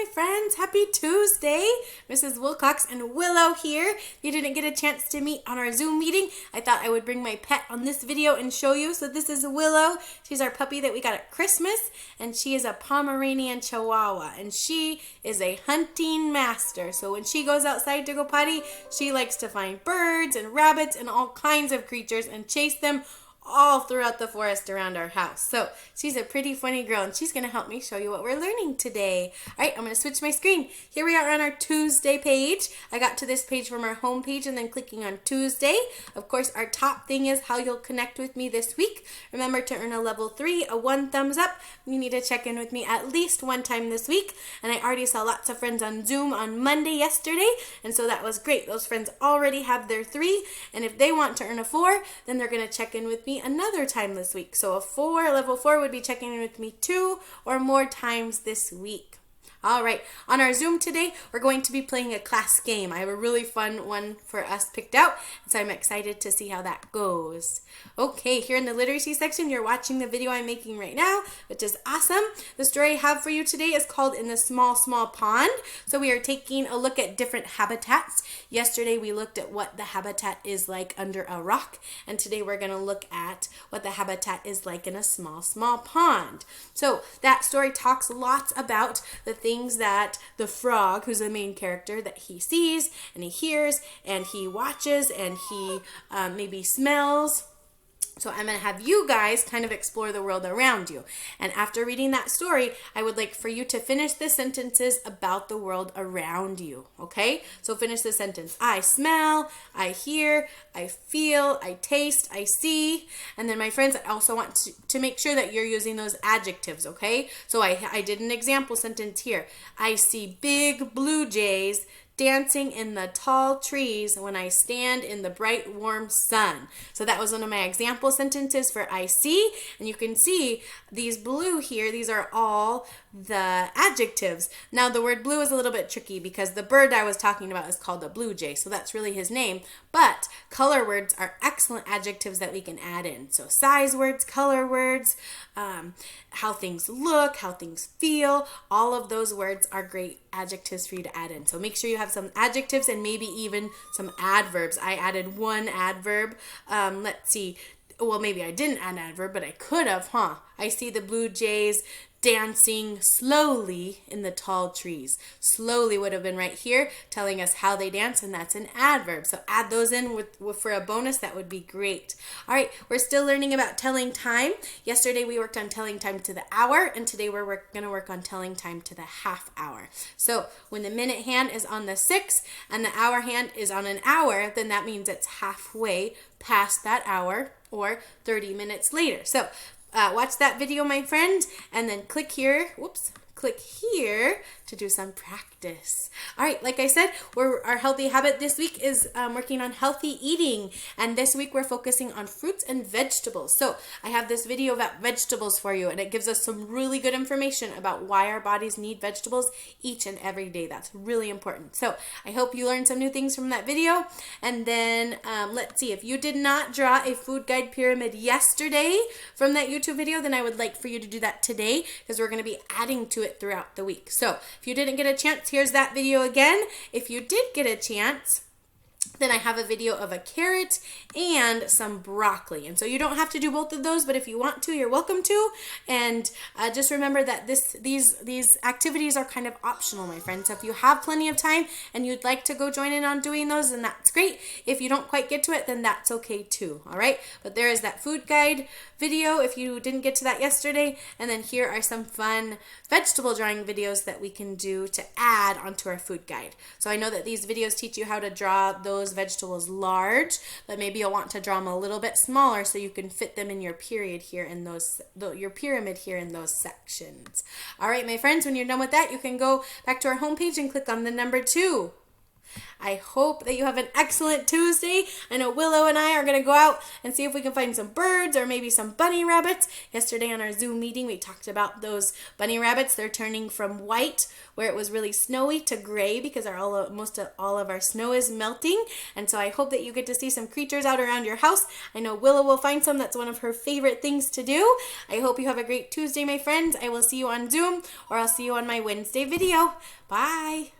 my friends. Happy Tuesday. Mrs. Wilcox and Willow here. If you didn't get a chance to meet on our Zoom meeting, I thought I would bring my pet on this video and show you. So this is Willow. She's our puppy that we got at Christmas, and she is a Pomeranian Chihuahua, and she is a hunting master. So when she goes outside to go potty, she likes to find birds and rabbits and all kinds of creatures and chase them all throughout the forest around our house. So she's a pretty funny girl, and she's going to help me show you what we're learning today. All right, I'm going to switch my screen. Here we are on our Tuesday page. I got to this page from our home page and then clicking on Tuesday. Of course, our top thing is how you'll connect with me this week. Remember to earn a level 3, a 1 thumbs up. You need to check in with me at least one time this week. And I already saw lots of friends on Zoom on Monday yesterday, and so that was great. Those friends already have their 3, and if they want to earn a 4, then they're going to check in with me another time this week. So level 4 would be checking in with me 2 or more times this week. All right, on our Zoom today, we're going to be playing a class game. I have a really fun one for us picked out, so I'm excited to see how that goes. Okay, here in the literacy section, you're watching the video I'm making right now, which is awesome. The story I have for you today is called In the Small, Small Pond. So we are taking a look at different habitats. Yesterday, we looked at what the habitat is like under a rock, and today we're going to look at what the habitat is like in a small, small pond. So that story talks lots about the things that the frog, who's the main character, that he sees and he hears and he watches and he maybe smells. So I'm going to have you guys kind of explore the world around you. And after reading that story, I would like for you to finish the sentences about the world around you. Okay? So finish the sentence. I smell, I hear, I feel, I taste, I see. And then my friends, I also want to make sure that you're using those adjectives. Okay? So I did an example sentence here. I see big blue jays dancing in the tall trees when I stand in the bright warm sun. So that was one of my example sentences for I see, and you can see these blue here, these are all the adjectives. Now the word blue is a little bit tricky because the bird I was talking about is called a blue jay, so that's really his name, but color words are excellent adjectives that we can add in. So size words, color words, how things look, how things feel, all of those words are great adjectives for you to add in. So make sure you have some adjectives and maybe even some adverbs. I added one adverb. Let's see. Well, maybe I didn't add an adverb, but I could have, I see the blue jays dancing slowly in the tall trees. Slowly would have been right here telling us how they dance, and that's an adverb. So add those in for a bonus. That would be great. All right, we're still learning about telling time. Yesterday we worked on telling time to the hour, and today we're going to work on telling time to the half hour. So when the minute hand is on the 6 and the hour hand is on an hour, then that means it's halfway past that hour or 30 minutes later. So watch that video, my friend, and then click here to do some practice. All right, like I said, our healthy habit this week is working on healthy eating, and this week we're focusing on fruits and vegetables. So I have this video about vegetables for you, and it gives us some really good information about why our bodies need vegetables each and every day. That's really important. So I hope you learned some new things from that video. And then let's see, if you did not draw a food guide pyramid yesterday from that YouTube video, then I would like for you to do that today, because we're going to be adding to it throughout the week. So if you didn't get a chance, here's that video again. If you did get a chance, then I have a video of a carrot and some broccoli. And so you don't have to do both of those, but if you want to, you're welcome to. And just remember that these activities are kind of optional, my friends. So if you have plenty of time and you'd like to go join in on doing those, then that's great. If you don't quite get to it, then that's okay too, all right? But there is that food guide video if you didn't get to that yesterday. And then here are some fun vegetable drawing videos that we can do to add onto our food guide. So I know that these videos teach you how to draw those vegetables large, but maybe you'll want to draw them a little bit smaller so you can fit them in your period here in your pyramid here in those sections. All right, my friends, when you're done with that, you can go back to our homepage and click on the number 2. I hope that you have an excellent Tuesday. I know Willow and I are going to go out and see if we can find some birds or maybe some bunny rabbits. Yesterday on our Zoom meeting, we talked about those bunny rabbits. They're turning from white, where it was really snowy, to gray because most of all of our snow is melting. And so I hope that you get to see some creatures out around your house. I know Willow will find some. That's one of her favorite things to do. I hope you have a great Tuesday, my friends. I will see you on Zoom, or I'll see you on my Wednesday video. Bye.